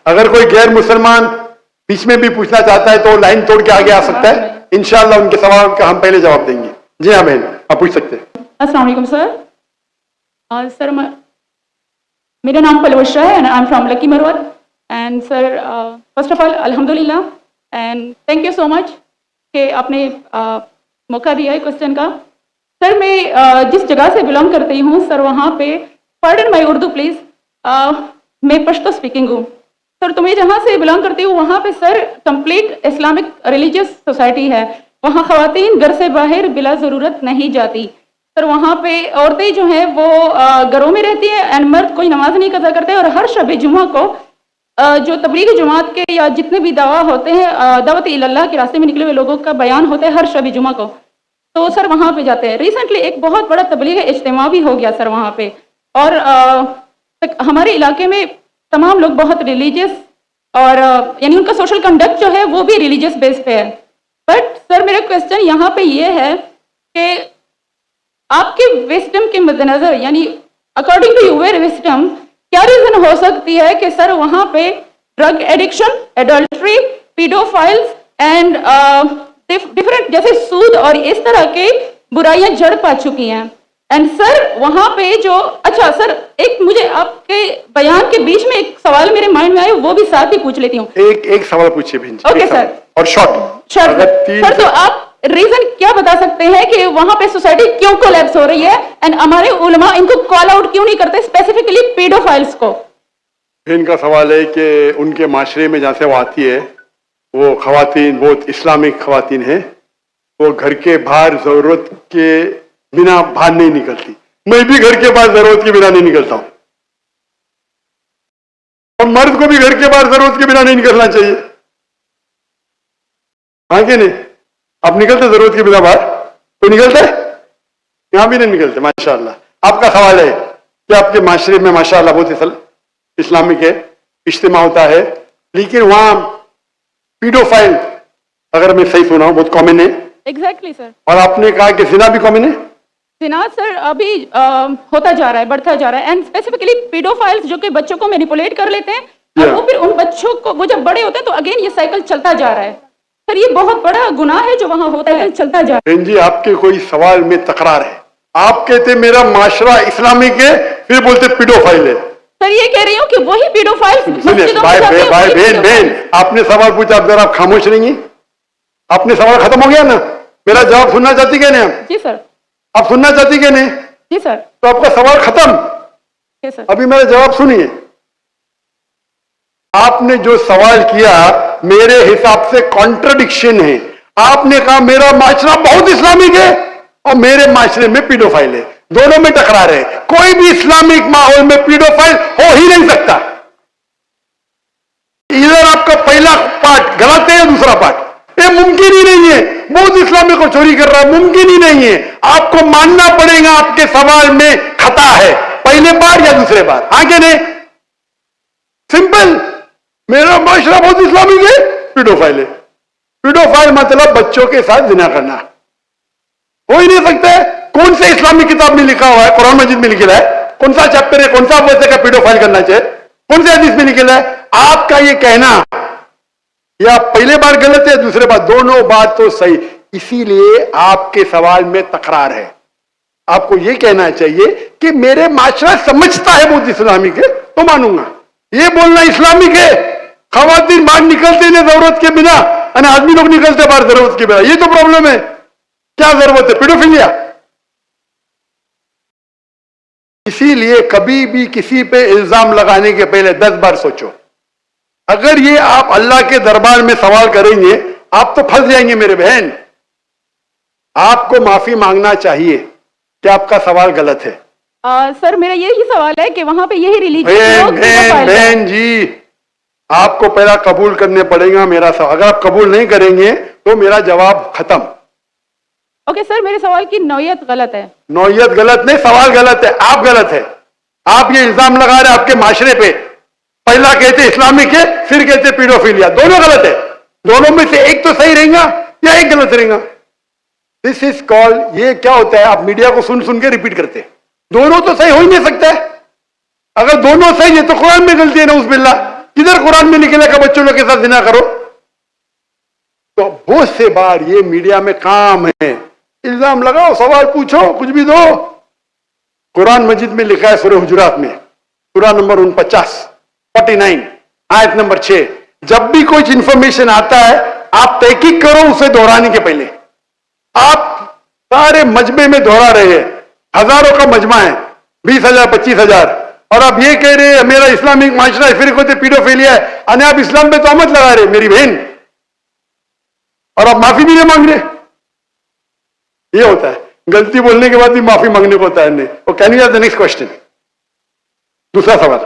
अगर कोई गैर मुसलमान बीच में भी पूछना चाहता है तो लाइन तोड़ के आगे आ सकता है। इंशाअल्लाह उनके सवाल का हम पहले जवाब देंगे। जी हाँ बहन, आप पूछ सकते हैं। अस्सलाम वालेकुम सर। सर मेरा नाम पलवशा है and I am from Lakki Marwat. And sir first of all अल्हम्दुलिल्लाह and thank you so much कि आपने मौका दिया है क्वेश्चन का। सर मैं जिस जगह से बिलोंग करती हूँ सर, वहाँ पे पार्डन माई उर्दू प्लीज़, मैं पश्तो स्पीकिंग हूँ सर। तो मैं जहाँ से बिलोंग करती हूँ वहाँ पे sir complete Islamic religious society है। वहाँ ख़वातीन घर से बाहर बिला ज़रूरत नहीं जाती सर। वहाँ पे औरतें जो हैं वो घरों में रहती हैं एंड मर्द कोई नमाज नहीं कज़ा करते। और हर शब जुमा को जो तबलीगी जमात के या जितने भी दावा होते हैं, दावत इल्लल्लाह के रास्ते में निकले हुए लोगों का बयान होता है हर शब जुमा को, तो सर वहाँ पे जाते हैं। रिसेंटली एक बहुत बड़ा तबलीगी इज्तिमा भी हो गया सर वहाँ पे। और हमारे इलाके में तमाम लोग बहुत रिलीजियस और यानी उनका सोशल कंडक्ट जो है वो भी रिलीजियस बेस पे है। बट सर मेरा क्वेश्चन यहाँ पे ये है कि आपके विस्डम के मद्देनजर, यानी अकॉर्डिंग टू यूर विस्डम, क्या रीजन हो सकती है कि सर वहाँ पे drug addiction, adultery, paedophiles and different जैसे सूद और इस तरह के बुराइयां जड़ पा चुकी हैं। एंड सर वहाँ पे जो अच्छा सर एक मुझे आपके बयान के बीच में एक सवाल मेरे माइंड में आया, वो भी साथ ही पूछ लेती हूँ। एक सवाल पूछिए बहन। Okay sir. और शॉर्ट सर तो आप रीजन क्या बता सकते हैं कि वहां पे सोसाइटी क्यों कोलैप्स हो रही है एंड हमारे उलमा इनको कॉल आउट क्यों नहीं करते, स्पेसिफिकली पीडोफाइल्स को? इनका सवाल है कि उनके माशरे में जहाँ से वो आती है वो खवातीन बहुत इस्लामिक खवातीन है, वो घर के बाहर जरूरत के बिना बाहर नहीं निकलती। मैं भी घर के बाहर जरूरत के बिना नहीं निकलता हूं और मर्द को भी घर के बाहर जरूरत के बिना नहीं निकलना चाहिए। हाँ कि नहीं? आप निकलते जरूरत के बिना बाहर? कोई निकलता है? यहां भी नहीं निकलते माशाअल्लाह। आपका सवाल है कि आपके माशरे में माशाअल्लाह बहुत इस्लामिक है, इज्तिमा होता है, लेकिन वहां पीडोफाइल, अगर मैं सही सुना हूं, बहुत कॉमन है। Exactly sir. और आपने कहा कि जिना भी कॉमन है? जिना सर अभी होता जा रहा है, बढ़ता जा रहा है। एंड स्पेसिफिकली पीडोफाइल्स जो कि बच्चों को मैनिपुलेट कर लेते हैं और वो फिर उन बच्चों को, वो जब बड़े होते हैं तो अगेन ये साइकिल चलता जा रहा है सर। ये बहुत बड़ा गुनाह है जो वहां होता है, चलता जा रहा है। जी आपके कोई सवाल में तकरार है। आप कहते मेरा माशरा इस्लामिक है, फिर बोलते पीडोफाइल है। सर ये कह रही हूँ कि वही पीडोफाइल्स भाई बहन आपने सवाल पूछा, आप जरा आप खामोश रहेंगी? आपने सवाल खत्म हो गया ना? मेरा जवाब सुनना चाहती क्या नहीं? जी सर। आप सुनना चाहती क्या नहीं? जी सर। तो आपका सवाल खत्म। सर अभी मेरा जवाब सुनिए। आपने जो सवाल किया मेरे हिसाब से कॉन्ट्रडिक्शन है। आपने कहा मेरा माशरा बहुत इस्लामिक है और मेरे माशरे में पीडोफाइल है, दोनों में टकरार है। कोई भी इस्लामिक माहौल में पीडोफाइल हो ही नहीं सकता। इधर आपका पहला पार्ट गलत है या दूसरा पार्ट? ये मुमकिन ही नहीं है। बहुत इस्लामिक को चोरी कर रहा है, मुमकिन ही नहीं है। आपको मानना पड़ेगा आपके सवाल में खता है, पहले बार या दूसरे बार। हाँ क्या नहीं? सिंपल। मेरा माशरा बहुत इस्लामिक है, पीडोफाइल है। पीडोफाइल मतलब बच्चों के साथ जिना करना हो ही नहीं सकता है। कौन से इस्लामिक किताब में लिखा हुआ है? कुरान मजीद में लिखा है? कौन सा चैप्टर है, कौन सा बच्चे का पीडोफाइल करना चाहिए? कौन से हदीस में लिखा है? आपका ये कहना या पहले बार गलत है, दूसरे बार, दोनों बात तो सही। इसीलिए आपके सवाल में तकरार है। आपको यह कहना चाहिए कि मेरे माशरा समझता है बहुत इस्लामिक है तो मानूंगा। ये बोलना इस्लामिक है, खवातीन बाहर निकलते नहीं जरूरत के बिना और आदमी लोग निकलते बाहर जरूरत के बिना, ये तो प्रॉब्लम है। क्या जरूरत है? पीडोफिलिया। इसीलिए कभी भी किसी पे इल्जाम लगाने के पहले 10 बार सोचो। अगर ये आप अल्लाह के दरबार में सवाल करेंगे आप तो फंस जाएंगे मेरे बहन। आपको माफी मांगना चाहिए कि आपका सवाल गलत है। सर मेरा यही सवाल है कि वहां पे यही रिलीजन बहन जी, आपको पहला कबूल करने पड़ेगा मेरा सवाल। अगर आप कबूल नहीं करेंगे तो मेरा जवाब खत्म। ओके सर, मेरे सवाल की नौयत गलत है। नौयत गलत नहीं, सवाल गलत है, आप गलत है। आप ये इल्जाम लगा रहे आपके माशरे पे। पहला कहते इस्लामिक है, फिर कहते पीडोफिलिया, दोनों गलत है। दोनों में से एक तो सही रहेगा या एक गलत रहेगा। दिस इज कॉल्ड, ये क्या होता है, आप मीडिया को सुन सुन के रिपीट करते हैं। दोनों तो सही हो ही नहीं सकता है। अगर दोनों सही है तो कुरान में गलती है ना, उस बिल्ला। किधर कुरान में निकला का बच्चों लोग के साथ जिना करो? तो बहुत से बार ये मीडिया में काम है, इल्जाम लगाओ, सवाल पूछो, कुछ भी दो। कुरान मजीद में लिखा है सूरह हुजुरात में, सूरह नंबर 49 आयत नंबर 6, जब भी कोई इंफॉर्मेशन आता है आप तहकीक करो उसे दोहराने के पहले। आप सारे मजमे में दोहरा रहे हैं, हजारों का मजमा है, 20,000 25,000, और आप ये कह रहे हैं मेरा इस्लामिक माशरा फिरकों पीडोफिलिया है, अने आप इस्लाम पे तो मत लगा रहे मेरी बहन, और आप माफी भी नहीं मांग रहे। ये होता है, गलती बोलने के बाद भी माफी मांगने को होता है। Can you have the next question? दूसरा सवाल।